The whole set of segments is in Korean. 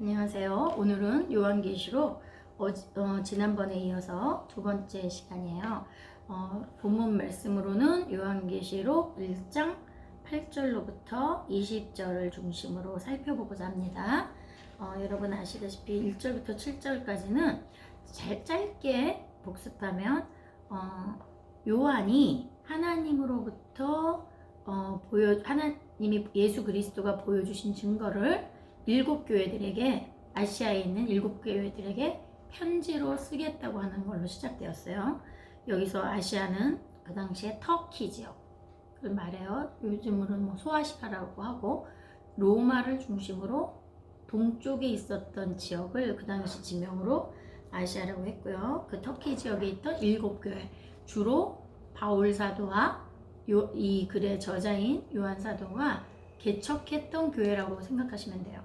안녕하세요. 오늘은 요한계시록 지난번에 이어서 두 번째 시간이에요. 본문 말씀으로는 요한계시록 1장 8절로부터 20절을 중심으로 살펴보고자 합니다. 여러분 아시다시피 1절부터 7절까지는 짧게 복습하면 요한이 하나님으로부터 하나님이 예수 그리스도가 보여주신 증거를 일곱 교회들에게, 아시아에 있는 일곱 교회들에게 편지로 쓰겠다고 하는 걸로 시작되었어요. 여기서 아시아는 그 당시에 터키 지역을 말해요. 요즘으로는 소아시아라고 하고, 로마를 중심으로 동쪽에 있었던 지역을 그 당시 지명으로 아시아라고 했고요. 그 터키 지역에 있던 일곱 교회, 주로 바울 사도와 이 글의 저자인 요한 사도가 개척했던 교회라고 생각하시면 돼요.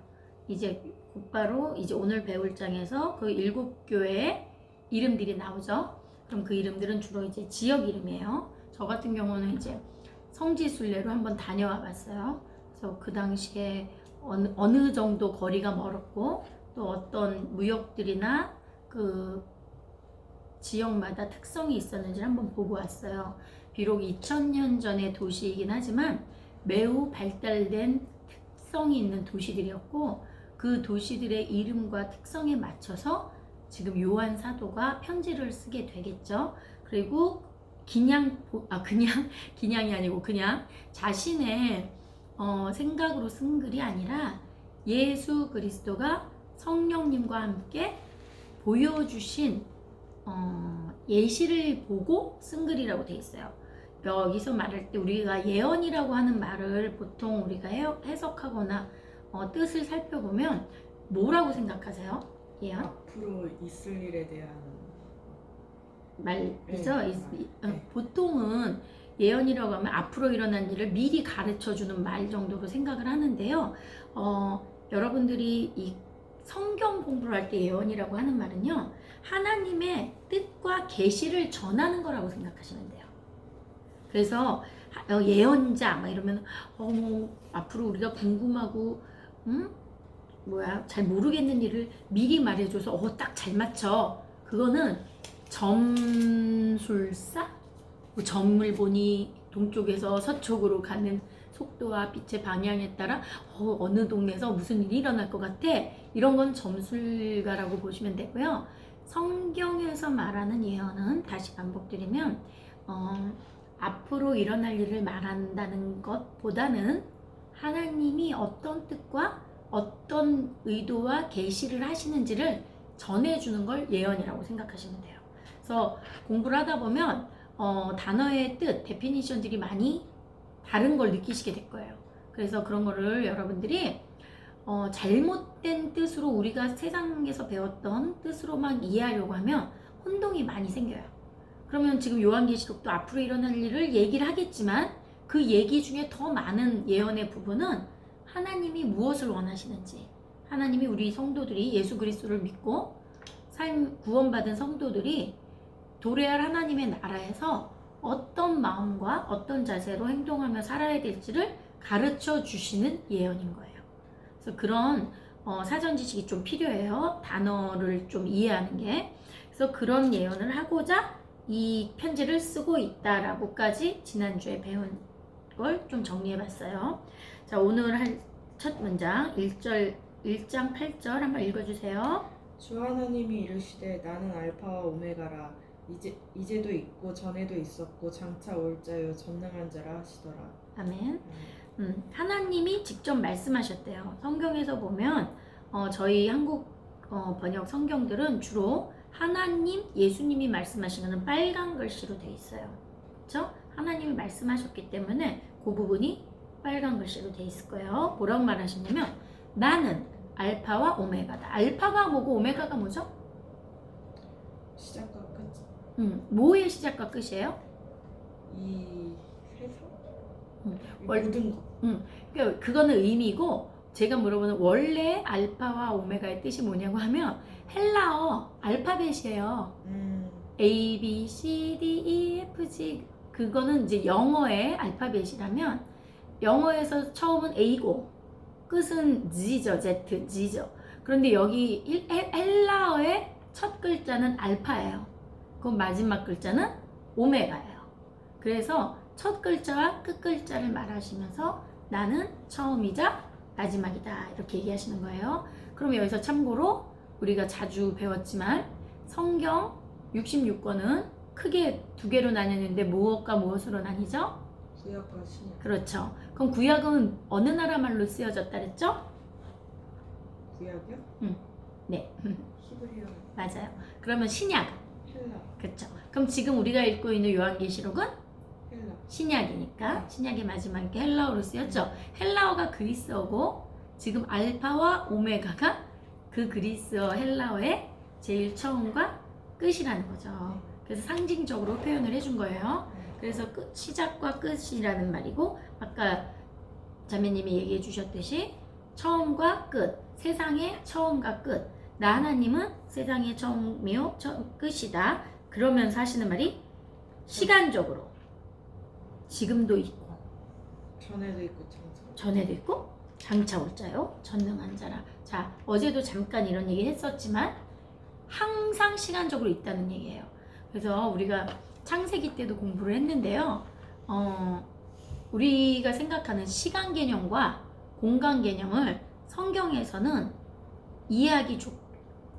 이제 곧바로 이제 오늘 배울 장에서 그 일곱 교회의 이름들이 나오죠. 그럼 그 이름들은 주로 이제 지역 이름이에요. 저 같은 경우는 이제 성지순례로 한번 다녀와 봤어요. 그래서 그 당시에 어느 정도 거리가 멀었고 또 어떤 무역들이나 그 지역마다 특성이 있었는지 한번 보고 왔어요. 비록 2000년 전의 도시이긴 하지만 매우 발달된 특성이 있는 도시들이었고, 그 도시들의 이름과 특성에 맞춰서 지금 요한 사도가 편지를 쓰게 되겠죠. 그리고 그냥 기냥이 아니고 그냥 자신의 생각으로 쓴 글이 아니라 예수 그리스도가 성령님과 함께 보여주신 예시를 보고 쓴 글이라고 되어 있어요. 여기서 말할 때 우리가 예언이라고 하는 말을 보통 우리가 해석하거나 뜻을 살펴보면 뭐라고 생각하세요? 예언? 앞으로 있을 일에 대한 말이죠. 네. 보통은 예언이라고 하면 앞으로 일어난 일을 미리 가르쳐주는 말 정도로 생각을 하는데요. 여러분들이 이 성경 공부를 할 때 예언이라고 하는 말은요, 하나님의 뜻과 계시를 전하는 거라고 생각하시면 돼요. 그래서 예언자 막 이러면 앞으로 우리가 궁금하고 잘 모르겠는 일을 미리 말해줘서 딱 잘 맞춰. 그거는 점술사? 점을 보니 동쪽에서 서쪽으로 가는 속도와 빛의 방향에 따라 어느 동네에서 무슨 일이 일어날 것 같아. 이런 건 점술가라고 보시면 되고요. 성경에서 말하는 예언은 다시 반복드리면 앞으로 일어날 일을 말한다는 것보다는 하나님이 어떤 뜻과 어떤 의도와 계시를 하시는지를 전해주는 걸 예언이라고 생각하시면 돼요. 그래서 공부를 하다 보면 단어의 뜻, 데피니션들이 많이 다른 걸 느끼시게 될 거예요. 그래서 그런 거를 여러분들이 잘못된 뜻으로 우리가 세상에서 배웠던 뜻으로만 이해하려고 하면 혼동이 많이 생겨요. 그러면 지금 요한계시록도 앞으로 일어날 일을 얘기를 하겠지만 그 얘기 중에 더 많은 예언의 부분은 하나님이 무엇을 원하시는지, 하나님이 우리 성도들이 예수 그리스도를 믿고 구원받은 성도들이 도래할 하나님의 나라에서 어떤 마음과 어떤 자세로 행동하며 살아야 될지를 가르쳐 주시는 예언인 거예요. 그래서 그런 사전 지식이 좀 필요해요. 단어를 좀 이해하는 게. 그래서 그런 예언을 하고자 이 편지를 쓰고 있다라고까지 지난주에 배운 걸 좀 정리해봤어요. 자, 오늘 한 첫 문장 1장 8절 한번 읽어주세요. 주 하나님이 이르시되 나는 알파와 오메가라 이제도 있고 전에도 있었고 장차 올 자요 전능한 자라 하시더라. 아멘. 하나님이 직접 말씀하셨대요. 성경에서 보면 저희 한국 번역 성경들은 주로 하나님, 예수님이 말씀하시는 빨간 글씨로 되어 있어요. 그렇죠? 하나님이 말씀하셨기 때문에 그 부분이 빨간 글씨로 되어 있을 거예요. 뭐라고 말하셨냐면 나는 알파와 오메가다. 알파가 뭐고 오메가가 뭐죠? 시작과 끝. 뭐의 시작과 끝이에요? 이 세상? 모든 것. 그러니까 그거는 의미고, 제가 물어보는 원래 알파와 오메가의 뜻이 뭐냐고 하면 헬라어 알파벳이에요. A, B, C, D, E, F, G. 그거는 이제 영어의 알파벳이라면 영어에서 처음은 A고 끝은 G죠. Z, G죠. 그런데 여기 헬라어의 첫 글자는 알파예요. 그럼 마지막 글자는 오메가예요. 그래서 첫 글자와 끝 글자를 말하시면서 나는 처음이자 마지막이다 이렇게 얘기하시는 거예요. 그럼 여기서 참고로 우리가 자주 배웠지만 성경 66권은 크게 두 개로 나뉘는데 무엇과 무엇으로 나뉘죠? 구약과 신약. 그렇죠. 그럼 구약은 어느 나라 말로 쓰여졌다 그랬죠? 구약이요? 네, 히브리어. 맞아요. 그러면 신약, 헬라. 그렇죠. 그럼 지금 우리가 읽고 있는 요한계시록은 헬라. 신약이니까 신약의 마지막에 헬라어로 쓰였죠. 헬라어가 그리스어고 지금 알파와 오메가가 그 그리스어 헬라어의 제일 처음과 끝이라는 거죠. 그래서 상징적으로 표현을 해준 거예요. 그래서 시작과 끝이라는 말이고 아까 자매님이 얘기해 주셨듯이 처음과 끝, 세상의 처음과 끝. 나 하나님은 세상의 처음이요 끝이다. 그러면서 하시는 말이 시간적으로 지금도 있고 전에도 있고 장차. 전에도 있고 장차 올 자요 전능한 자라. 자, 어제도 잠깐 이런 얘기 했었지만 항상 시간적으로 있다는 얘기예요. 그래서 우리가 창세기 때도 공부를 했는데요. 우리가 생각하는 시간 개념과 공간 개념을 성경에서는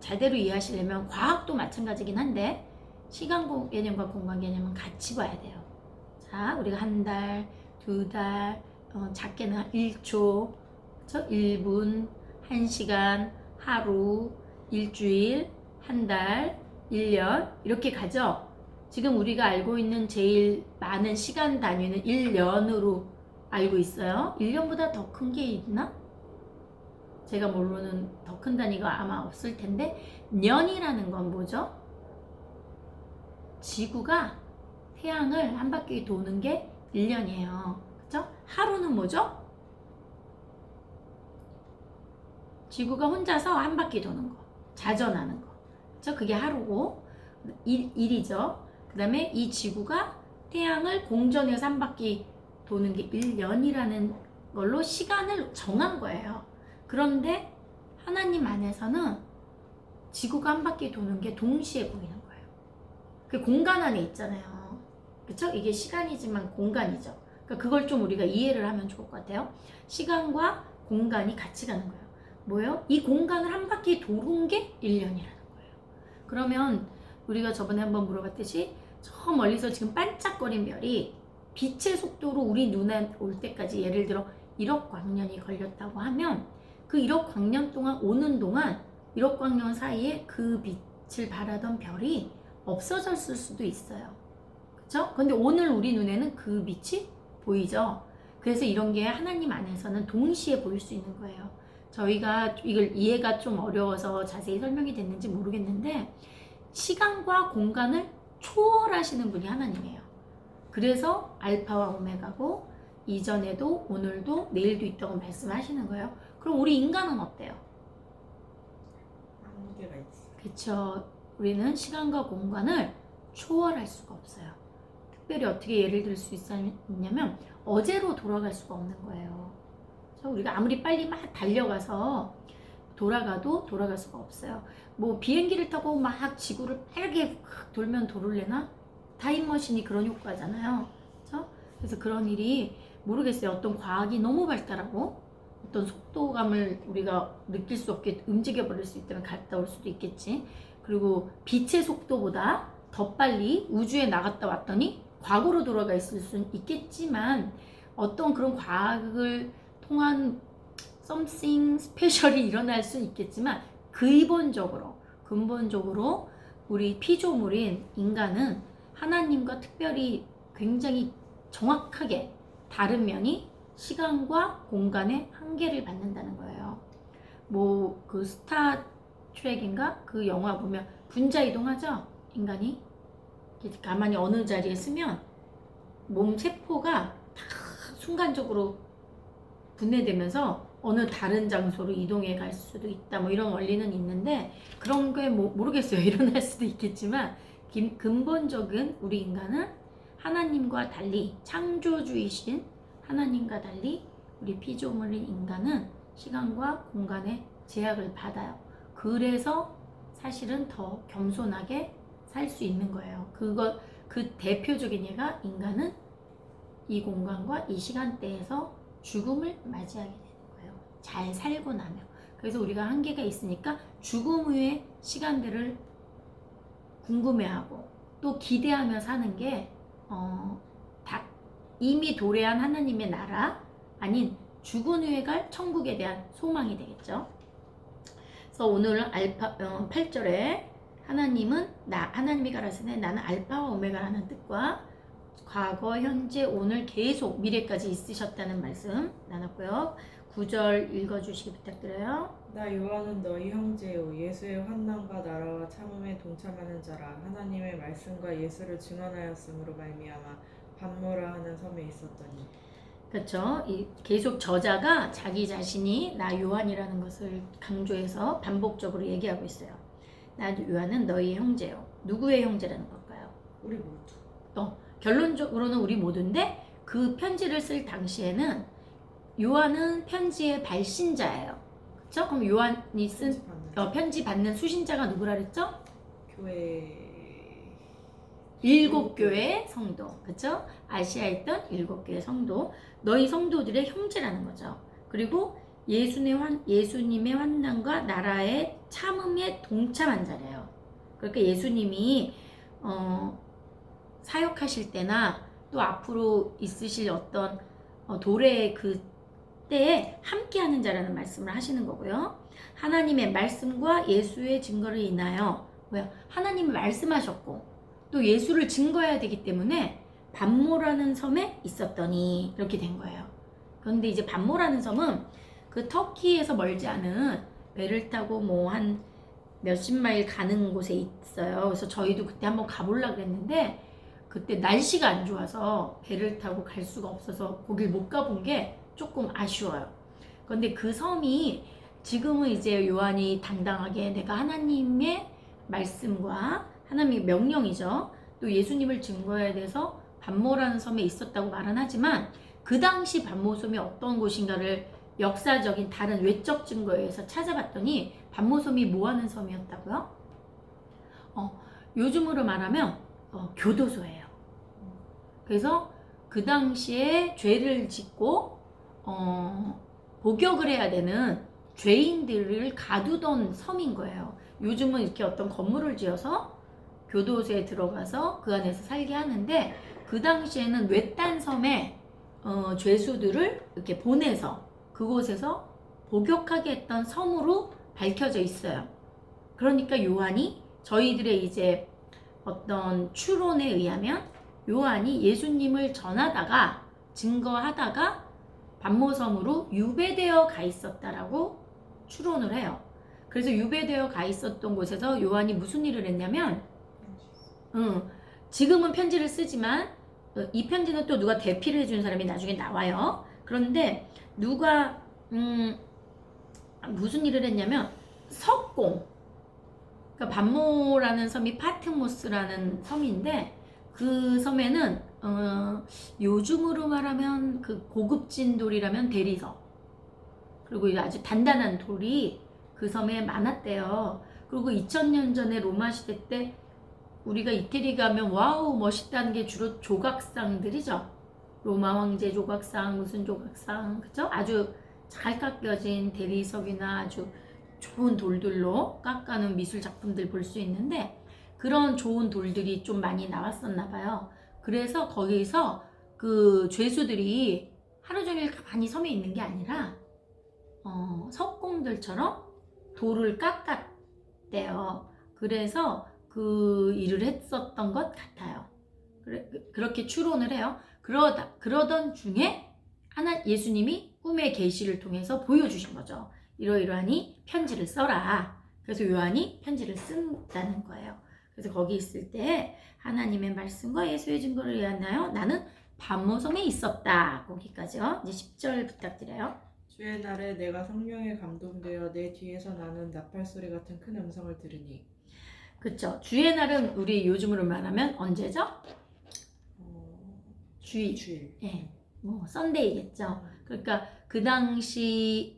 제대로 이해하시려면 과학도 마찬가지긴 한데 시간 개념과 공간 개념은 같이 봐야 돼요. 자, 우리가 한 달, 두 달, 작게는 1초, 그렇죠? 1분, 1시간, 하루, 일주일, 한 달, 1년 이렇게 가죠. 지금 우리가 알고 있는 제일 많은 시간 단위는 1년으로 알고 있어요. 1년보다 더 큰 게 있나? 제가 모르는 더 큰 단위가 아마 없을 텐데 년이라는 건 뭐죠? 지구가 태양을 한 바퀴 도는 게 1년이에요. 그렇죠? 하루는 뭐죠? 지구가 혼자서 한 바퀴 도는 거, 자전하는 거. 그렇죠? 그게 하루고 일이죠. 그 다음에 이 지구가 태양을 공전해서 한 바퀴 도는 게 1년이라는 걸로 시간을 정한 거예요. 그런데 하나님 안에서는 지구가 한 바퀴 도는 게 동시에 보이는 거예요. 그 공간 안에 있잖아요. 그쵸? 이게 시간이지만 공간이죠. 그러니까 그걸 좀 우리가 이해를 하면 좋을 것 같아요. 시간과 공간이 같이 가는 거예요. 뭐예요? 이 공간을 한 바퀴 도는 게 1년이라는 거예요. 그러면 우리가 저번에 한번 물어봤듯이 저 멀리서 지금 반짝거린 별이 빛의 속도로 우리 눈에 올 때까지 예를 들어 1억 광년이 걸렸다고 하면 그 1억 광년 동안 오는 동안 1억 광년 사이에 그 빛을 발하던 별이 없어졌을 수도 있어요. 그쵸? 근데 오늘 우리 눈에는 그 빛이 보이죠? 그래서 이런 게 하나님 안에서는 동시에 보일 수 있는 거예요. 저희가 이걸 이해가 좀 어려워서 자세히 설명이 됐는지 모르겠는데 시간과 공간을 초월하시는 분이 하나님이에요. 그래서 알파와 오메가고 이전에도 오늘도 내일도 있다고 말씀하시는 거예요. 그럼 우리 인간은 어때요? 한계가 있어. 그쵸. 우리는 시간과 공간을 초월할 수가 없어요. 특별히 어떻게 예를 들 수 있냐면 어제로 돌아갈 수가 없는 거예요. 우리가 아무리 빨리 막 달려가서 돌아가도 돌아갈 수가 없어요. 뭐 비행기를 타고 막 지구를 빠르게 돌면 돌을래나? 타임머신이 그런 효과잖아요. 그렇죠? 그래서 그런 일이 모르겠어요. 어떤 과학이 너무 발달하고 어떤 속도감을 우리가 느낄 수 없게 움직여버릴 수 있다면 갔다 올 수도 있겠지. 그리고 빛의 속도보다 더 빨리 우주에 나갔다 왔더니 과거로 돌아가 있을 수는 있겠지만 어떤 그런 과학을 통한 something 스페셜이 일어날 수는 있겠지만 근본적으로 우리 피조물인 인간은 하나님과 특별히 굉장히 정확하게 다른 면이 시간과 공간의 한계를 받는다는 거예요. 뭐 그 스타 트랙인가 그 영화 보면 분자 이동하죠? 인간이 가만히 어느 자리에 쓰면 몸 세포가 다 순간적으로 분해되면서 어느 다른 장소로 이동해 갈 수도 있다. 뭐 이런 원리는 있는데 그런 게 모르겠어요. 일어날 수도 있겠지만 근본적인 우리 인간은 하나님과 달리 창조주이신 하나님과 달리 우리 피조물인 인간은 시간과 공간의 제약을 받아요. 그래서 사실은 더 겸손하게 살 수 있는 거예요. 그 대표적인 예가 인간은 이 공간과 이 시간대에서 죽음을 맞이하게 되는 거예요. 잘 살고 나면. 그래서 우리가 한계가 있으니까 죽음 후의 시간들을 궁금해하고 또 기대하며 사는 게 이미 도래한 하나님의 나라 아닌 죽은 후에 갈 천국에 대한 소망이 되겠죠. 그래서 오늘 8절에 하나님이 가라사대 나는 알파와 오메가라는 뜻과 과거, 현재, 오늘 계속 미래까지 있으셨다는 말씀 나눴고요. 9절 읽어주시기 부탁드려요. 나 요한은 너희 형제요 예수의 환난과 나라와 참음에 동참하는 자라 하나님의 말씀과 예수를 증언하였으므로 말미암아 반모라 하는 섬에 있었더니. 그렇죠. 계속 저자가 자기 자신이 나 요한이라는 것을 강조해서 반복적으로 얘기하고 있어요. 나 요한은 너희 형제요. 누구의 형제라는 걸까요? 우리 모두. 결론적으로는 우리 모두인데 그 편지를 쓸 당시에는 요한은 편지의 발신자예요. 그렇죠? 그럼 요한이 쓴 편지 받는 수신자가 누구라 그랬죠? 교회 7교회 성도. 그렇죠? 아시아에 있던 7교회 성도. 너희 성도들의 형제라는 거죠. 그리고 예수님의 환난과 나라의 참음에 동참한 자래요. 그러니까 예수님이 사역하실 때나 또 앞으로 있으실 어떤 도래의 그 때에 함께하는 자라는 말씀을 하시는 거고요. 하나님의 말씀과 예수의 증거를 인하여 하나님이 말씀하셨고 또 예수를 증거해야 되기 때문에 반모라는 섬에 있었더니 이렇게 된 거예요. 그런데 이제 반모라는 섬은 그 터키에서 멀지 않은 배를 타고 뭐 한 몇십 마일 가는 곳에 있어요. 그래서 저희도 그때 한번 가보려고 그랬는데 그때 날씨가 안 좋아서 배를 타고 갈 수가 없어서 거길 못 가본 게 조금 아쉬워요. 그런데 그 섬이 지금은 이제 요한이 당당하게 내가 하나님의 말씀과 하나님의 명령이죠. 또 예수님을 증거해야 돼서 반모라는 섬에 있었다고 말은 하지만 그 당시 반모섬이 어떤 곳인가를 역사적인 다른 외적 증거에 의해서 찾아봤더니 반모섬이 뭐하는 섬이었다고요? 요즘으로 말하면 교도소예요. 그래서 그 당시에 죄를 짓고 복역을 해야 되는 죄인들을 가두던 섬인 거예요. 요즘은 이렇게 어떤 건물을 지어서 교도소에 들어가서 그 안에서 살게 하는데 그 당시에는 외딴 섬에 죄수들을 이렇게 보내서 그곳에서 복역하게 했던 섬으로 밝혀져 있어요. 그러니까 요한이 저희들의 이제 어떤 추론에 의하면 요한이 예수님을 전하다가 증거하다가 반모섬으로 유배되어 가 있었다라고 추론을 해요. 그래서 유배되어 가 있었던 곳에서 요한이 무슨 일을 했냐면 지금은 편지를 쓰지만 이 편지는 또 누가 대피를 해준 사람이 나중에 나와요. 그런데 누가 무슨 일을 했냐면 석공, 그러니까 반모라는 섬이 파트모스라는 섬인데 그 섬에는 요즘으로 말하면 그 고급진 돌이라면 대리석, 그리고 아주 단단한 돌이 그 섬에 많았대요. 그리고 2000년 전에 로마 시대 때 우리가 이태리 가면 와우 멋있다는 게 주로 조각상들이죠. 로마 황제 조각상, 무슨 조각상, 그죠? 아주 잘 깎여진 대리석이나 아주 좋은 돌들로 깎아놓은 미술 작품들 볼 수 있는데 그런 좋은 돌들이 좀 많이 나왔었나 봐요. 그래서 거기서 그 죄수들이 하루 종일 가만히 섬에 있는 게 아니라 석공들처럼 돌을 깎았대요. 그래서 그 일을 했었던 것 같아요. 그렇게 추론을 해요. 그러던 중에 예수님이 꿈의 계시를 통해서 보여주신 거죠. 이러이러하니 편지를 써라. 그래서 요한이 편지를 쓴다는 거예요. 그래서 거기 있을 때 하나님의 말씀과 예수의 증거를 위하여 나는 반모섬에 있었다. 거기까지요. 이제 10절 부탁드려요. 주의 날에 내가 성령에 감동되어 내 뒤에서 나는 나팔 소리 같은 큰 음성을 들으니. 그렇죠. 주의 날은 우리 요즘으로 말하면 언제죠? 주일. 예, 썬데이겠죠. 그러니까 그 당시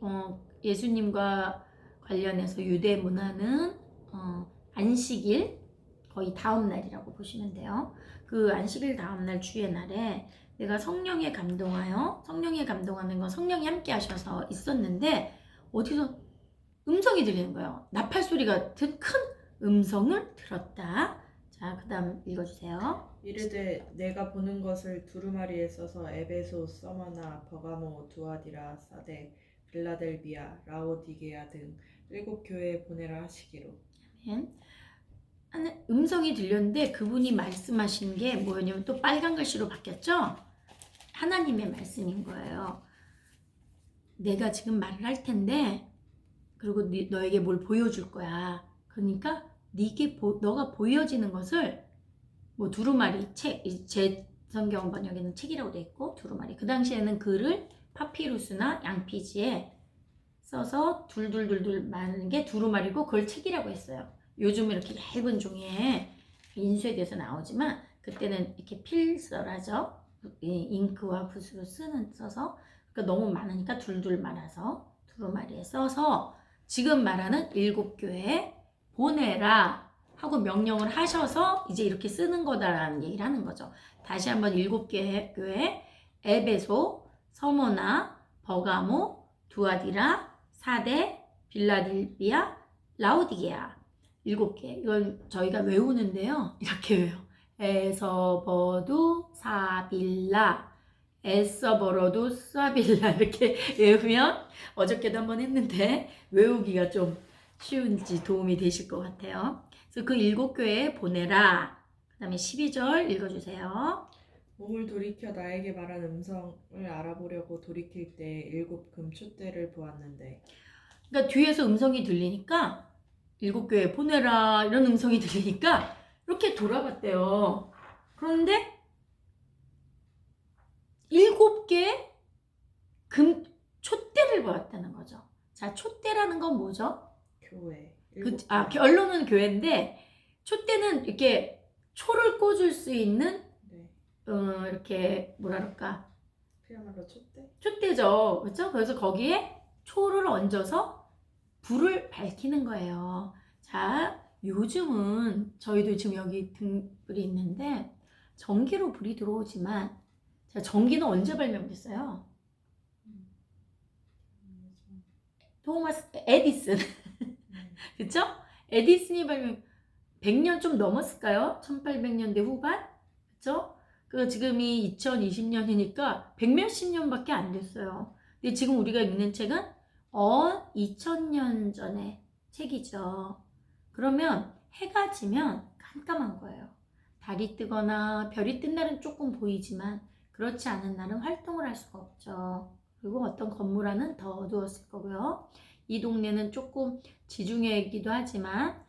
예수님과 관련해서 유대 문화는 안식일 거의 다음 날이라고 보시면 돼요. 그 안식일 다음 날 주의 날에 내가 성령에 감동하여, 성령에 감동하는 건 성령이 함께 하셔서 있었는데 어디서 음성이 들리는 거예요. 나팔 소리 같은 큰 음성을 들었다. 자, 그 다음 읽어주세요. 이르되 내가 보는 것을 두루마리에 써서 에베소, 서머나, 버가모, 두아디라, 사데, 빌라델비아, 라오디게아 등 7교회에 보내라 하시기로. 아멘. 음성이 들렸는데 그분이 말씀하신 게 뭐냐면 또 빨간 글씨로 바뀌었죠? 하나님의 말씀인 거예요. 내가 지금 말을 할 텐데 그리고 너에게 뭘 보여줄 거야. 그러니까 너가 보여지는 것을 뭐 두루마리 책, 제 성경 번역에는 책이라고 돼 있고 두루마리. 그 당시에는 글을 파피루스나 양피지에 써서 둘둘둘둘 마는 게 두루마리고 그걸 책이라고 했어요. 요즘은 이렇게 얇은 종이에 인쇄돼서 나오지만 그때는 이렇게 필서라죠. 잉크와 붓으로 써서 그러니까 너무 많으니까 둘둘 말아서 두루마리에 써서 지금 말하는 7교회에 보내라 하고 명령을 하셔서 이제 이렇게 쓰는 거다라는 얘기를 하는 거죠. 다시 한번 7교회 에베소, 서모나, 버가모, 두아디라, 사데, 빌라델비아, 라오디게아 7개. 이건 저희가 외우는데요. 이렇게 외워요. 에서버두 사빌라 에서버러두 사빌라 이렇게 외우면 어저께도 한번 했는데 외우기가 좀 쉬운지 도움이 되실 것 같아요. 그래서 그 7교회에 보내라. 그 다음에 12절 읽어주세요. 몸을 돌이켜 나에게 말한 음성을 알아보려고 돌이킬 때 7 금촛대를 보았는데. 그러니까 뒤에서 음성이 들리니까 7교회에 보내라 이런 음성이 들리니까 이렇게 돌아봤대요. 그런데 7개의 금 촛대를 보았다는 거죠. 자, 촛대라는 건 뭐죠? 교회. 결론은 교회인데 촛대는 이렇게 초를 꽂을 수 있는 네. 이렇게 뭐라 그럴까? 그야말로 촛대? 촛대죠. 그렇죠? 그래서 거기에 초를 얹어서 불을 밝히는 거예요. 자, 요즘은 저희도 지금 여기 등불이 있는데 전기로 불이 들어오지만 자, 전기는 언제 발명됐어요? 토마스 에디슨. 그쵸? 에디슨이 발명 100년 좀 넘었을까요? 1800년대 후반? 그쵸? 그 지금이 2020년이니까 100몇십 년밖에 안 됐어요. 근데 지금 우리가 읽는 책은 2000년 전의 책이죠. 그러면 해가 지면 깜깜한 거예요. 달이 뜨거나 별이 뜬 날은 조금 보이지만 그렇지 않은 날은 활동을 할 수가 없죠. 그리고 어떤 건물 안은 더 어두웠을 거고요. 이 동네는 조금 지중해이기도 하지만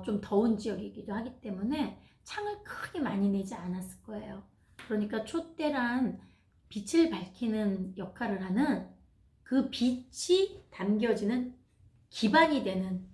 좀 더운 지역이기도 하기 때문에 창을 크게 많이 내지 않았을 거예요. 그러니까 촛대란 빛을 밝히는 역할을 하는 그 빛이 담겨지는 기반이 되는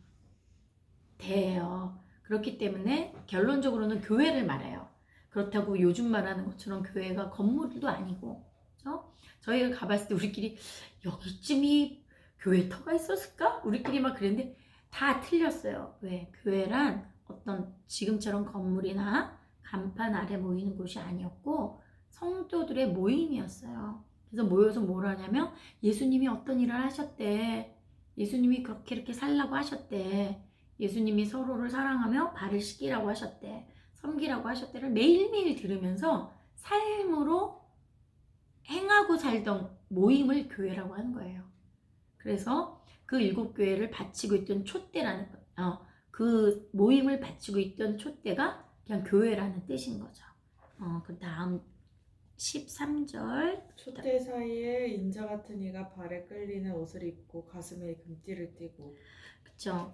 대예요. 그렇기 때문에 결론적으로는 교회를 말해요. 그렇다고 요즘 말하는 것처럼 교회가 건물도 아니고, 그렇죠? 저희가 가봤을 때 우리끼리 여기쯤이 교회터가 있었을까? 우리끼리 막 그랬는데 다 틀렸어요. 왜? 교회란 어떤 지금처럼 건물이나 간판 아래 모이는 곳이 아니었고 성도들의 모임이었어요. 그래서 모여서 뭘 하냐면 예수님이 어떤 일을 하셨대. 예수님이 그렇게 이렇게 살라고 하셨대. 예수님이 서로를 사랑하며 발을 씻기라고 하셨대. 섬기라고 하셨대를 매일매일 들으면서 삶으로 행하고 살던 모임을 교회라고 하는 거예요. 그래서 그 7교회를 바치고 있던 촛대라는 그 모임을 바치고 있던 촛대가 그냥 교회라는 뜻인 거죠. 그 다음 13절 촛대 사이에 인자 같은 이가 발에 끌리는 옷을 입고 가슴에 금띠를 띠고. 그쵸.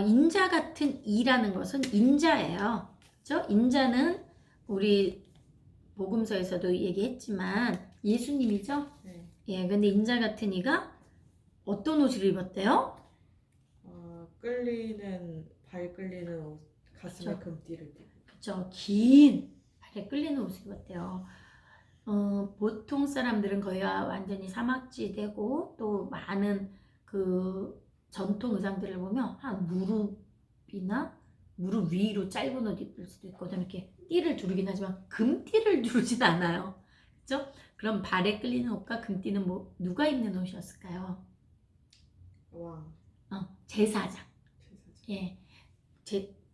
인자 같은 이라는 것은 인자예요. 그쵸? 인자는 우리 복음서에서도 얘기했지만 예수님이죠. 네. 예, 근데 인자 같은 이가 어떤 옷을 입었대요? 발 끌리는 옷, 가슴에 그쵸. 금띠를 띠고. 그쵸. 긴 발에 끌리는 옷을 입었대요. 보통 사람들은 거의 완전히 사막지대고 또 많은 그 전통 의상들을 보면 한 무릎이나 무릎 위로 짧은 옷 입을 수도 있거든요. 이렇게 띠를 두르긴 하지만 금띠를 두르진 않아요. 그죠? 그럼 발에 끌리는 옷과 금띠는 뭐 누가 입는 옷이었을까요? 왕, 제사장. 제사장. 예.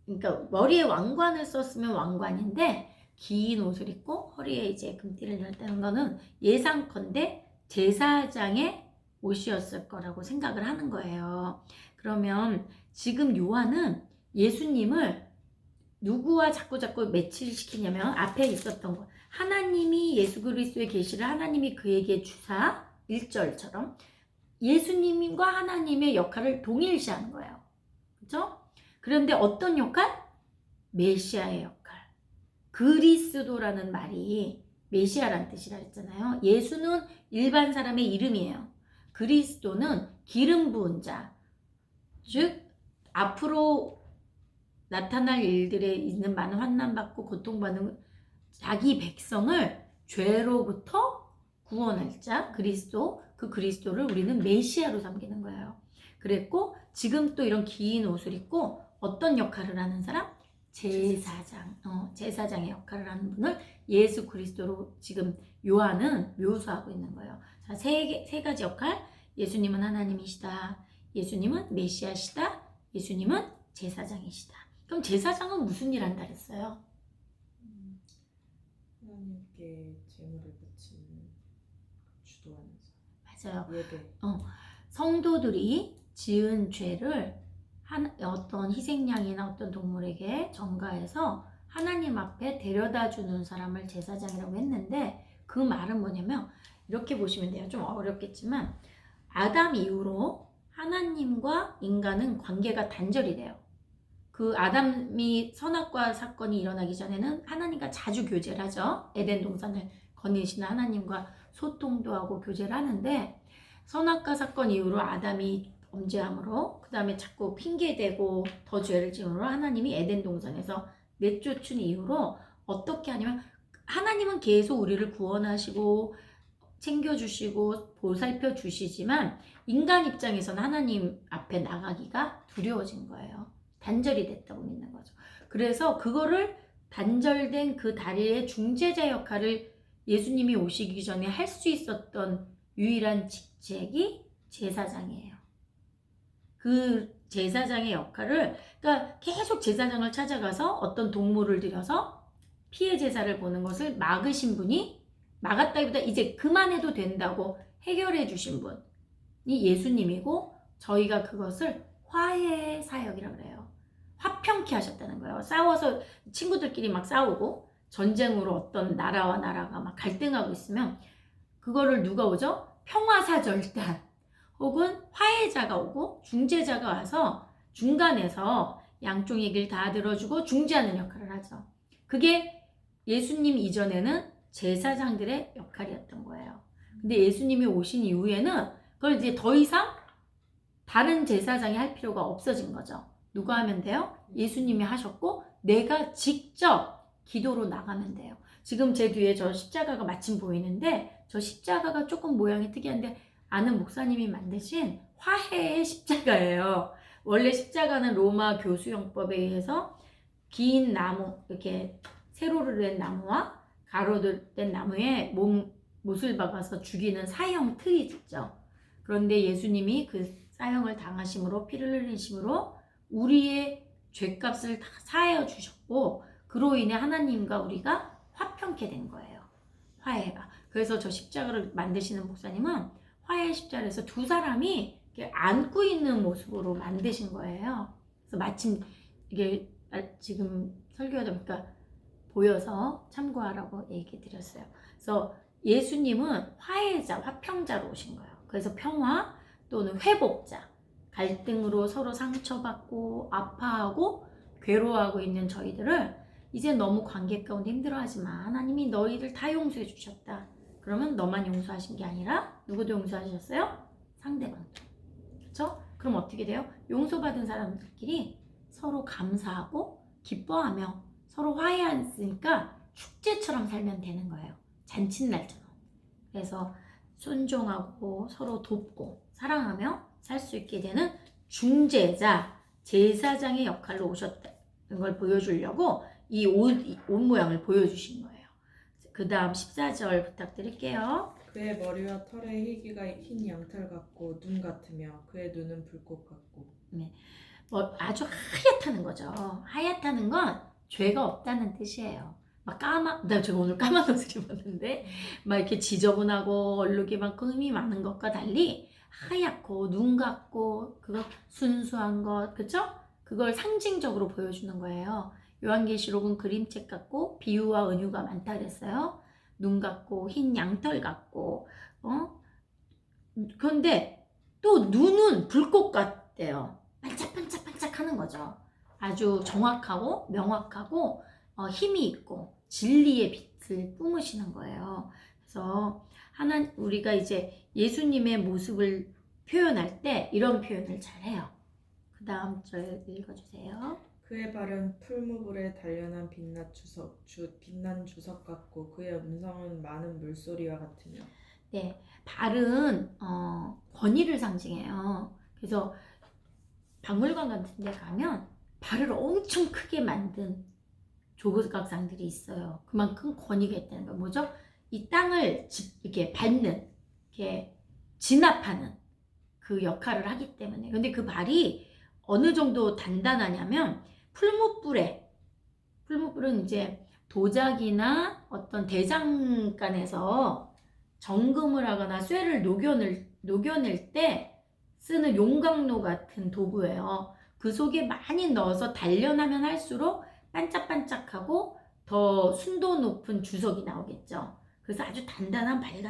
그러니까 머리에 왕관을 썼으면 왕관인데 긴 옷을 입고 허리에 이제 금띠를 달다는 거는 예상컨대 제사장의 옷이었을 거라고 생각을 하는 거예요. 그러면 지금 요한은 예수님을 누구와 자꾸 매치시키냐면 앞에 있었던 거. 하나님이 예수 그리스도의 계시를 하나님이 그에게 주사 1절처럼 예수님과 하나님의 역할을 동일시하는 거예요. 그렇죠? 그런데 어떤 역할? 메시아의 역할. 그리스도라는 말이 메시아란 뜻이라 했잖아요. 예수는 일반 사람의 이름이에요. 그리스도는 기름 부은 자. 즉 앞으로 나타날 일들에 있는 많은 환난받고 고통받는 자기 백성을 죄로부터 구원할 자 그리스도, 그 그리스도를 우리는 메시아로 삼기는 거예요. 그랬고 지금 또 이런 긴 옷을 입고 어떤 역할을 하는 사람? 제사장의 역할을 하는 분을 예수 그리스도로 지금 요한은 묘사하고 있는 거예요. 자, 세 가지 역할. 예수님은 하나님이시다. 예수님은 메시아시다. 예수님은 제사장이시다. 그럼 제사장은 무슨 일 한다 그랬어요? 하나님께 제물을 바치는 주도하는 사람. 맞아요. 예배. 성도들이 지은 죄를 어떤 희생양이나 어떤 동물에게 전가해서 하나님 앞에 데려다 주는 사람을 제사장이라고 했는데 그 말은 뭐냐면 이렇게 보시면 돼요. 좀 어렵겠지만 아담 이후로 하나님과 인간은 관계가 단절이 돼요. 그 아담이 선악과 사건이 일어나기 전에는 하나님과 자주 교제를 하죠. 에덴 동산을 거니시는 하나님과 소통도 하고 교제를 하는데 선악과 사건 이후로 아담이 범죄함으로 그 다음에 자꾸 핑계대고 더 죄를 지음으로 하나님이 에덴 동산에서 내쫓은 이후로 어떻게 하냐면 하나님은 계속 우리를 구원하시고 챙겨주시고 보살펴 주시지만 인간 입장에서는 하나님 앞에 나가기가 두려워진 거예요. 단절이 됐다고 믿는 거죠. 그래서 그거를 단절된 그 다리의 중재자 역할을 예수님이 오시기 전에 할 수 있었던 유일한 직책이 제사장이에요. 그 제사장의 역할을 그러니까 계속 제사장을 찾아가서 어떤 동물을 들여서 피해 제사를 보는 것을 막으신 분이 막았다기보다 이제 그만해도 된다고 해결해 주신 분이 예수님이고 저희가 그것을 화해의 사역이라고 그래요. 화평케 하셨다는 거예요. 싸워서 친구들끼리 막 싸우고 전쟁으로 어떤 나라와 나라가 막 갈등하고 있으면 그거를 누가 오죠? 평화사절단 혹은 화해자가 오고 중재자가 와서 중간에서 양쪽 얘기를 다 들어주고 중재하는 역할을 하죠. 그게 예수님 이전에는 제사장들의 역할이었던 거예요. 근데 예수님이 오신 이후에는 그걸 이제 더 이상 다른 제사장이 할 필요가 없어진 거죠. 누가 하면 돼요? 예수님이 하셨고 내가 직접 기도로 나가면 돼요. 지금 제 뒤에 저 십자가가 마침 보이는데 저 십자가가 조금 모양이 특이한데 아는 목사님이 만드신 화해의 십자가예요. 원래 십자가는 로마 교수형법에 의해서 긴 나무 이렇게 세로를 낸 나무와 가로를 낸 나무에 못을 박아서 죽이는 사형 틀이 있죠. 그런데 예수님이 그 사형을 당하심으로 피를 흘리심으로 우리의 죄값을 다 사하여 주셨고 그로 인해 하나님과 우리가 화평케 된 거예요. 화해가. 그래서 저 십자가를 만드시는 목사님은 화해 십자가에서 두 사람이 이렇게 안고 있는 모습으로 만드신 거예요. 그래서 마침 이게 지금 설교하다 보니까 보여서 참고하라고 얘기 드렸어요. 그래서 예수님은 화해자, 화평자로 오신 거예요. 그래서 평화 또는 회복자, 갈등으로 서로 상처받고 아파하고 괴로워하고 있는 저희들을 이제 너무 관계 가운데 힘들어하지만 하나님이 너희를 다 용서해 주셨다. 그러면 너만 용서하신 게 아니라 누구도 용서하셨어요? 상대방도. 그렇죠? 그럼 어떻게 돼요? 용서받은 사람들끼리 서로 감사하고 기뻐하며 서로 화해했으니까 축제처럼 살면 되는 거예요. 잔칫날처럼. 그래서 순종하고 서로 돕고 사랑하며 살 수 있게 되는 중재자, 제사장의 역할로 오셨다는 걸 보여주려고 이 옷 모양을 보여주신 거예요. 그 다음 14절 부탁드릴게요. 그의 머리와 털의 희기가 흰 양털 같고 눈 같으며 그의 눈은 불꽃 같고. 뭐 아주 하얗다는 거죠. 하얗다는 건 죄가 없다는 뜻이에요. 나 제가 오늘 까만 옷을 입었는데 막 이렇게 지저분하고 얼룩이 많고 흠이 많은 것과 달리 하얗고 눈 같고 그거 순수한 것, 그쵸? 그걸 상징적으로 보여주는 거예요. 요한계시록은 그림책 같고 비유와 은유가 많다 그랬어요. 눈 같고 흰 양털 같고 그런데 또 눈은 불꽃 같대요. 반짝반짝반짝 하는 거죠. 아주 정확하고 명확하고 힘이 있고 진리의 빛을 뿜으시는 거예요. 그래서 우리가 이제 예수님의 모습을 표현할 때 이런 표현을 잘 해요. 그 다음 절 읽어주세요. 그의 발은 풀무불에 단련한 빛난 주석 같고 그의 음성은 많은 물소리와 같으며. 네, 발은 권위를 상징해요. 그래서 박물관 같은 데 가면 발을 엄청 크게 만든 조각상들이 있어요. 그만큼 권위가 있다는 거. 뭐죠? 이 땅을 이렇게 밟는, 이렇게 진압하는 그 역할을 하기 때문에. 근데 그 발이 어느 정도 단단하냐면 풀무불은 이제 도자기나 어떤 대장간에서 정금을 하거나 쇠를 녹여낼 때 쓰는 용광로 같은 도구예요. 그 속에 많이 넣어서 단련하면 할수록 반짝반짝하고 더 순도 높은 주석이 나오겠죠. 그래서 아주 단단한 발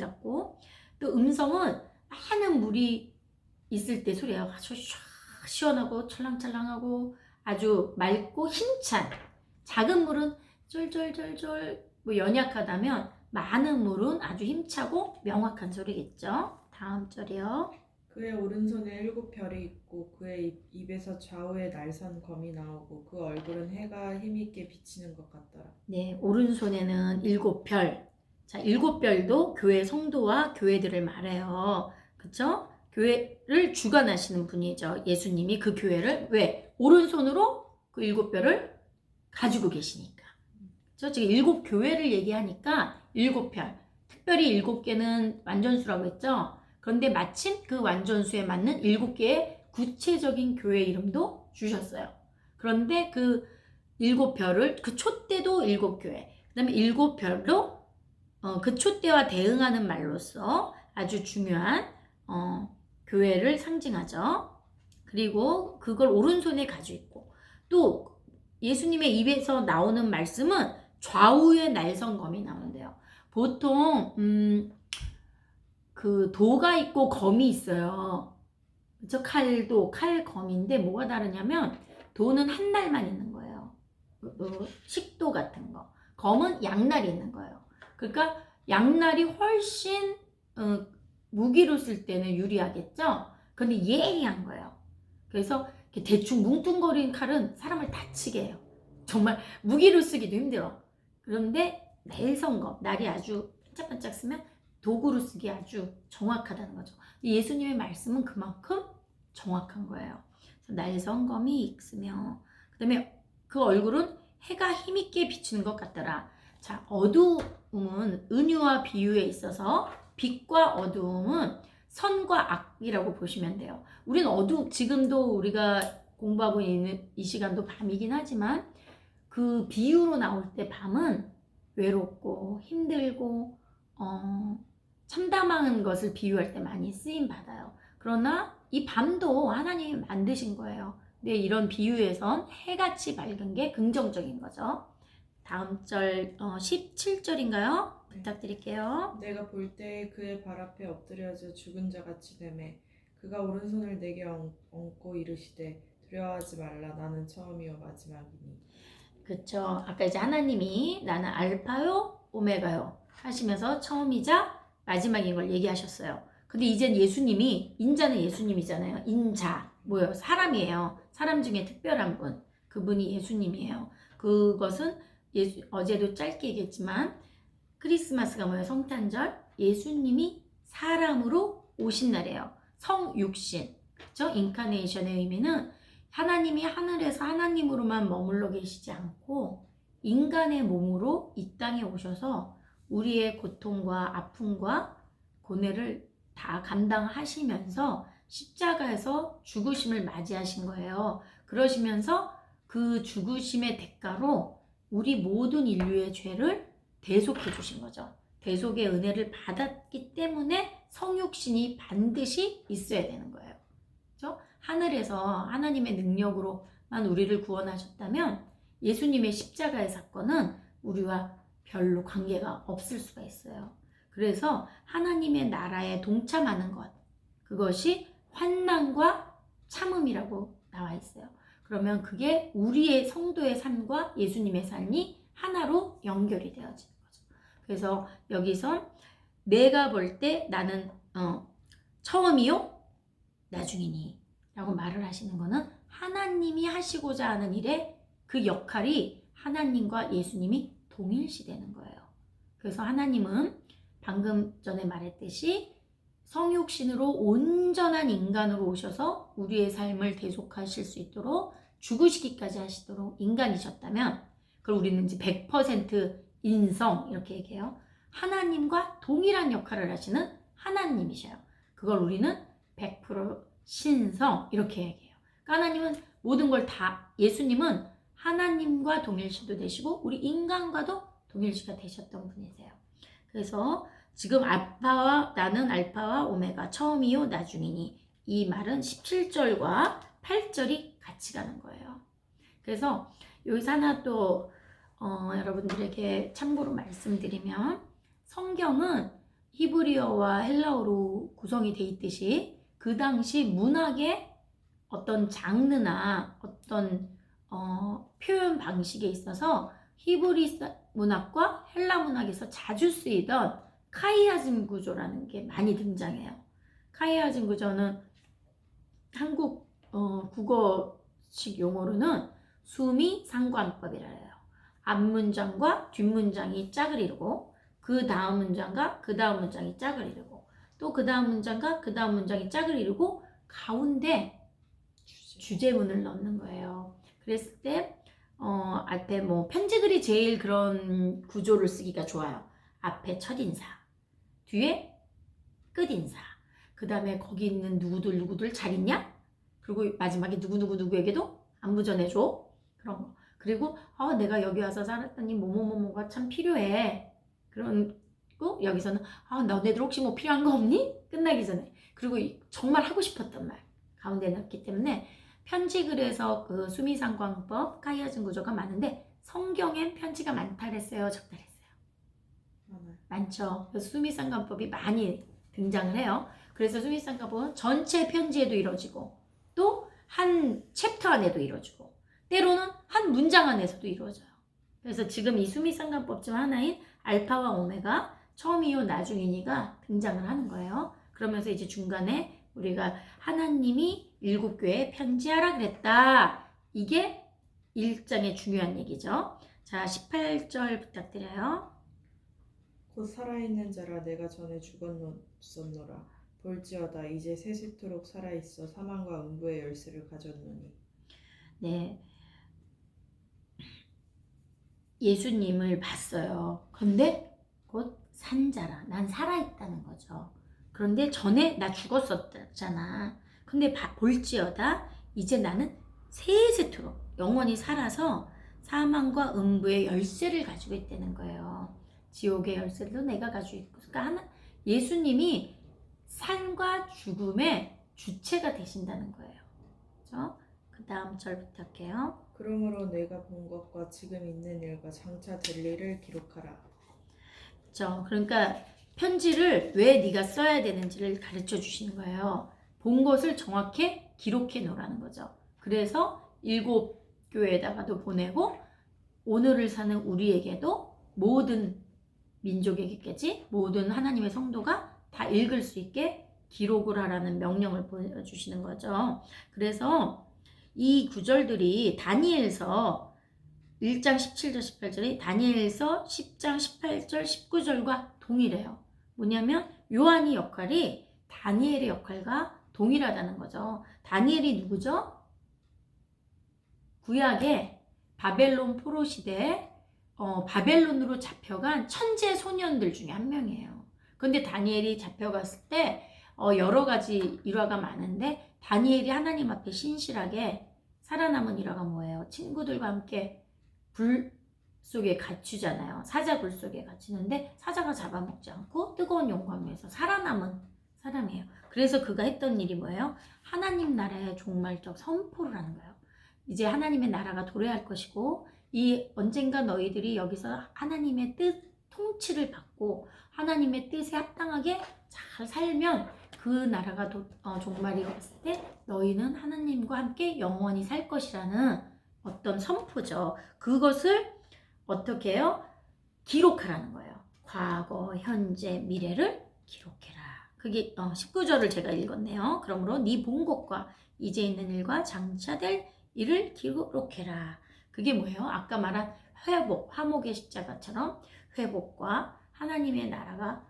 같고, 또 음성은 많은 물이 있을 때 소리가 아주 시원하고 찰랑찰랑하고 아주 맑고 힘찬. 작은 물은 쫄쫄쫄쫄 연약하다면 많은 물은 아주 힘차고 명확한 소리겠죠. 다음 절이요. 그의 오른손에 7별이 있고 그의 입에서 좌우에 날선 검이 나오고 그 얼굴은 해가 힘있게 비치는 것 같더라. 네, 오른손에는 7별. 자, 7별도 교회 성도와 교회들을 말해요. 그쵸? 교회를 주관하시는 분이죠. 예수님이 그 교회를 왜? 오른손으로 그 7별을 가지고 계시니까. 그쵸? 지금 7교회를 얘기하니까 7별. 특별히 7개는 완전수라고 했죠? 그런데 마침 그 완전수에 맞는 7개의 구체적인 교회 이름도 주셨어요. 그런데 그 7별을, 그 촛대도 7교회, 그 다음에 7별도 그 촛대와 대응하는 말로서 아주 중요한 교회를 상징하죠. 그리고 그걸 오른손에 가지고 있고, 또 예수님의 입에서 나오는 말씀은 좌우의 날성검이 나온대요. 보통 그 도가 있고 검이 있어요. 그쵸? 칼검인데 뭐가 다르냐면 도는 한 날만 있는 거예요. 식도 같은 거. 검은 양날이 있는 거예요. 그러니까 양날이 훨씬 무기로 쓸 때는 유리하겠죠? 근데 예리한 거예요. 그래서 대충 뭉뚱거린 칼은 사람을 다치게 해요. 정말 무기로 쓰기도 힘들어. 그런데 날성검, 날이 아주 반짝반짝 쓰면 도구로 쓰기 아주 정확하다는 거죠. 예수님의 말씀은 그만큼 정확한 거예요. 날성검이 있으며, 그 다음에 그 얼굴은 해가 힘있게 비치는 것 같더라. 자, 어두움은 은유와 비유에 있어서 빛과 어두움은 선과 악이라고 보시면 돼요. 우리는 지금도 우리가 공부하고 있는 이 시간도 밤이긴 하지만 그 비유로 나올 때 밤은 외롭고 힘들고 참담한 것을 비유할 때 많이 쓰임 받아요. 그러나 이 밤도 하나님이 만드신 거예요. 근데 이런 비유에선 해같이 밝은 게 긍정적인 거죠. 다음 절 17절인가요? 부탁드릴게요. 내가 볼 때 그의 발 앞에 엎드려져 죽은 자 같이 되매 그가 오른손을 내게 얹고 이르시되 두려워하지 말라 나는 처음이요 마지막이니. 그렇죠. 아까 이제 하나님이 나는 알파요 오메가요 하시면서 처음이자 마지막인 걸 얘기하셨어요. 근데 이젠 예수님이, 인자는 예수님이잖아요. 인자 뭐예요? 사람이에요. 사람 중에 특별한 분, 그분이 예수님이에요. 그것은 어제도 짧게 얘기했지만 크리스마스가 뭐예요? 성탄절. 예수님이 사람으로 오신 날이에요. 성육신. 그렇죠? 인카네이션의 의미는 하나님이 하늘에서 하나님으로만 머물러 계시지 않고 인간의 몸으로 이 땅에 오셔서 우리의 고통과 아픔과 고뇌를 다 감당하시면서 십자가에서 죽으심을 맞이하신 거예요. 그러시면서 그 죽으심의 대가로 우리 모든 인류의 죄를 대속해 주신 거죠. 대속의 은혜를 받았기 때문에 성육신이 반드시 있어야 되는 거예요. 그렇죠? 하늘에서 하나님의 능력으로만 우리를 구원하셨다면 예수님의 십자가의 사건은 우리와 별로 관계가 없을 수가 있어요. 그래서 하나님의 나라에 동참하는 것, 그것이 환난과 참음이라고 나와 있어요. 그러면 그게 우리의 성도의 삶과 예수님의 삶이 하나로 연결이 되어지는 거죠. 그래서 여기서 내가 볼 때 나는 처음이요 나중이니 라고 말을 하시는 거는 하나님이 하시고자 하는 일에 그 역할이 하나님과 예수님이 동일시되는 거예요. 그래서 하나님은 방금 전에 말했듯이 성육신으로 온전한 인간으로 오셔서 우리의 삶을 대속하실 수 있도록 죽으시기까지 하시도록 인간이셨다면, 그걸 우리는 이제 100% 인성 이렇게 얘기해요. 하나님과 동일한 역할을 하시는 하나님이셔요. 그걸 우리는 100% 신성 이렇게 얘기해요. 그러니까 하나님은 모든 걸 다, 예수님은 하나님과 동일시도 되시고 우리 인간과도 동일시가 되셨던 분이세요. 그래서 지금 나는 알파와 오메가, 처음이요 나중이니, 이 말은 17절과 8절이 같이 가는 거예요. 그래서 여기서 하나 또 여러분들에게 참고로 말씀드리면, 성경은 히브리어와 헬라어로 구성이 돼 있듯이 그 당시 문학의 어떤 장르나 어떤 표현 방식에 있어서 히브리 문학과 헬라 문학에서 자주 쓰이던 카이아즘 구조라는 게 많이 등장해요. 카이아즘 구조는 한국 국어식 용어로는 수미 상관법이라 해요. 앞문장과 뒷문장이 짝을 이루고 그 다음 문장과 그 다음 문장이 짝을 이루고 또 그 다음 문장과 그 다음 문장이 짝을 이루고 가운데 주제문을 넣는 거예요. 그랬을 때 앞에 뭐 편지글이 제일 그런 구조를 쓰기가 좋아요. 앞에 첫인사, 뒤에 끝인사, 그 다음에 거기 있는 누구들 잘 있냐? 그리고 마지막에 누구에게도 안부 전해줘. 그런 거. 그리고 내가 여기 와서 살았더니 뭐뭐뭐가 참 필요해. 그리고 여기서는 너네들 혹시 뭐 필요한 거 없니? 끝나기 전에. 그리고 정말 하고 싶었던 말 가운데 넣기 때문에 편지글에서 그 수미상관법, 카이아즘 구조가 많은데 성경엔 편지가 많다 그랬어요, 적다 그랬어요? 많죠. 그래서 수미상관법이 많이 등장을 해요. 그래서 수미상관법은 전체 편지에도 이루어지고 또 한 챕터 안에도 이루어지고 때로는 한 문장 안에서도 이루어져요. 그래서 지금 이 수미상관법 중 하나인 알파와 오메가, 처음이요 나중이니가 등장을 하는 거예요. 그러면서 이제 중간에 우리가 하나님이 7교회에 편지하라 그랬다. 이게 1장의 중요한 얘기죠. 자, 18절 부탁드려요. 곧 살아있는 자라 내가 전에 죽었었노라. 볼지어다 이제 세세토록 살아있어 사망과 음부의 열쇠를 가졌노니. 네, 예수님을 봤어요. 그런데 곧 산자라, 난 살아있다는 거죠. 그런데 전에 나 죽었었잖아. 근데 볼지어다 이제 나는 세세토록 영원히 살아서 사망과 음부의 열쇠를 가지고 있다는 거예요. 지옥의 열쇠도 내가 가지고 있고, 그러니까 예수님이 삶과 죽음의 주체가 되신다는 거예요. 그렇죠? 그 다음 절 부탁해요. 그러므로 내가 본 것과 지금 있는 일과 장차 될 일을 기록하라. 그렇죠? 그러니까 편지를 왜 네가 써야 되는지를 가르쳐 주시는 거예요. 본 것을 정확히 기록해 놓으라는 거죠. 그래서 7교회에다가도 보내고 오늘을 사는 우리에게도 모든 민족에게까지 모든 하나님의 성도가 다 읽을 수 있게 기록을 하라는 명령을 보여주시는 거죠. 그래서 이 구절들이 다니엘서 1장 17절 18절이 다니엘서 10장 18절 19절과 동일해요. 뭐냐면 요한의 역할이 다니엘의 역할과 동일하다는 거죠. 다니엘이 누구죠? 구약의 바벨론 포로 시대에 바벨론으로 잡혀간 천재 소년들 중에 한 명이에요. 근데 다니엘이 잡혀갔을 때 여러 가지 일화가 많은데 다니엘이 하나님 앞에 신실하게 살아남은 일화가 뭐예요? 친구들과 함께 불 속에 갇히잖아요. 사자굴 속에 갇히는데 사자가 잡아먹지 않고 뜨거운 용광로에서 살아남은 사람이에요. 그래서 그가 했던 일이 뭐예요? 하나님 나라의 종말적 선포를 하는 거예요. 이제 하나님의 나라가 도래할 것이고 이 언젠가 너희들이 여기서 하나님의 뜻 통치를 받고 하나님의 뜻에 합당하게 잘 살면 그 나라가 종말이 왔을 때 너희는 하나님과 함께 영원히 살 것이라는 어떤 선포죠. 그것을 어떻게 해요? 기록하라는 거예요. 과거, 현재, 미래를 기록해라. 그게 19절을 제가 읽었네요. 그러므로 네 본 것과 이제 있는 일과 장차 될 일을 기록해라. 그게 뭐예요? 아까 말한 회복, 화목의 십자가처럼 회복과 하나님의 나라가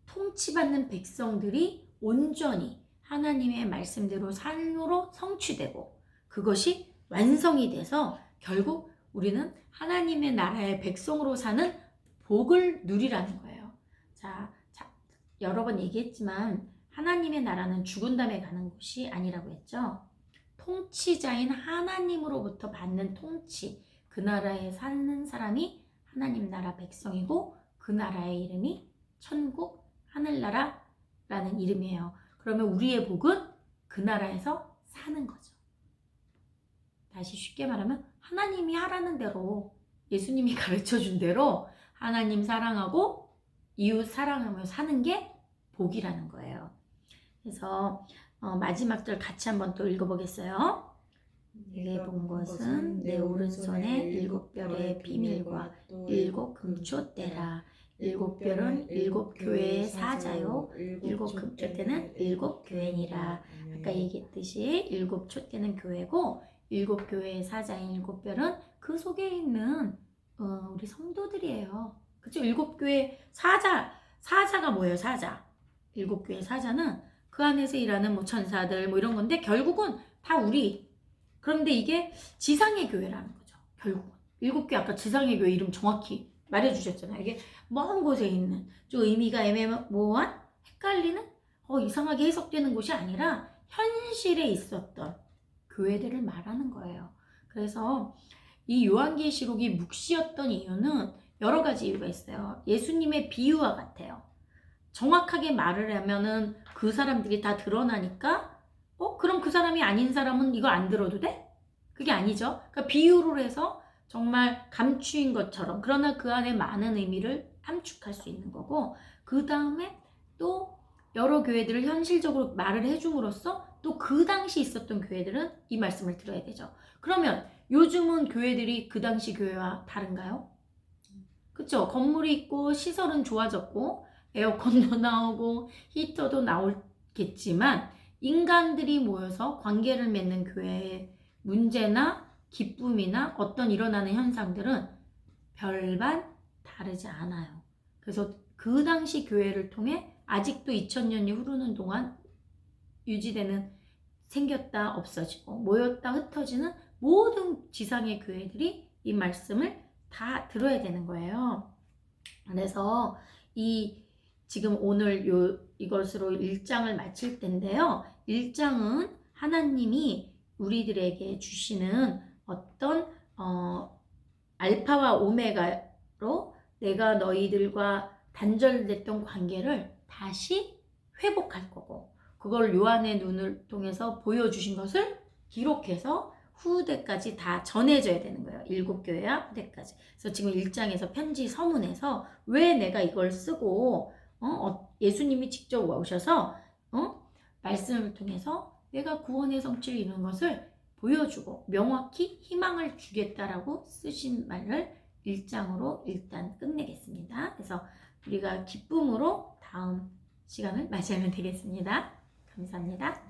통치받는 백성들이 온전히 하나님의 말씀대로 삶으로 성취되고 그것이 완성이 돼서 결국 우리는 하나님의 나라의 백성으로 사는 복을 누리라는 거예요. 자, 여러 번 얘기했지만 하나님의 나라는 죽은 다음에 가는 곳이 아니라고 했죠. 통치자인 하나님으로부터 받는 통치, 그 나라에 사는 사람이 하나님 나라 백성이고 그 나라의 이름이 천국, 하늘나라라는 이름이에요. 그러면 우리의 복은 그 나라에서 사는 거죠. 다시 쉽게 말하면 하나님이 하라는 대로 예수님이 가르쳐준 대로 하나님 사랑하고 이웃 사랑하며 사는 게 복이라는 거예요. 그래서 마지막 절 같이 한번 또 읽어보겠어요. 내게 본 것은 내 오른손에 7별의 비밀과 7 금초대라. 7별은 7 교회의 사자요 7 금초대는 7 교회니라. 아까 얘기했듯이 7 촛대는 교회고 7 교회의 사자인 7별은 그 속에 있는 우리 성도들이에요. 그쵸? 7 교회 사자가 뭐예요? 사자. 7 교회 사자는 그 안에서 일하는 뭐 천사들 뭐 이런 건데 결국은 다 우리. 그런데 이게 지상의 교회라는 거죠. 결국은 7 교회 아까 지상의 교회 이름 정확히 말해주셨잖아요. 이게 먼 곳에 있는 좀 의미가 애매모호한 헷갈리는 이상하게 해석되는 곳이 아니라 현실에 있었던 교회들을 말하는 거예요. 그래서 이 요한계시록이 묵시였던 이유는 여러 가지 이유가 있어요. 예수님의 비유와 같아요. 정확하게 말을 하면은 그 사람들이 다 드러나니까 그럼 그 사람이 아닌 사람은 이거 안 들어도 돼? 그게 아니죠. 그러니까 비유로 해서 정말 감추인 것처럼 그러나 그 안에 많은 의미를 함축할 수 있는 거고 그 다음에 또 여러 교회들을 현실적으로 말을 해줌으로써 또 그 당시 있었던 교회들은 이 말씀을 들어야 되죠. 그러면 요즘은 교회들이 그 당시 교회와 다른가요? 그쵸? 건물이 있고 시설은 좋아졌고 에어컨도 나오고 히터도 나오겠지만 인간들이 모여서 관계를 맺는 교회의 문제나 기쁨이나 어떤 일어나는 현상들은 별반 다르지 않아요. 그래서 그 당시 교회를 통해 아직도 2000년이 흐르는 동안 유지되는 생겼다 없어지고 모였다 흩어지는 모든 지상의 교회들이 이 말씀을 다 들어야 되는 거예요. 그래서 지금 오늘 이것으로 1장을 마칠 텐데요. 1장은 하나님이 우리들에게 주시는 어떤 알파와 오메가로 내가 너희들과 단절됐던 관계를 다시 회복할 거고 그걸 요한의 눈을 통해서 보여주신 것을 기록해서 후대까지 다 전해져야 되는 거예요. 7교회와 후대까지. 그래서 지금 1장에서 편지 서문에서 왜 내가 이걸 쓰고 예수님이 직접 오셔서 말씀을 통해서 내가 구원의 성취를 이루는 것을 보여주고 명확히 희망을 주겠다라고 쓰신 말을 1장으로 일단 끝내겠습니다. 그래서 우리가 기쁨으로 다음 시간을 맞이하면 되겠습니다. 감사합니다.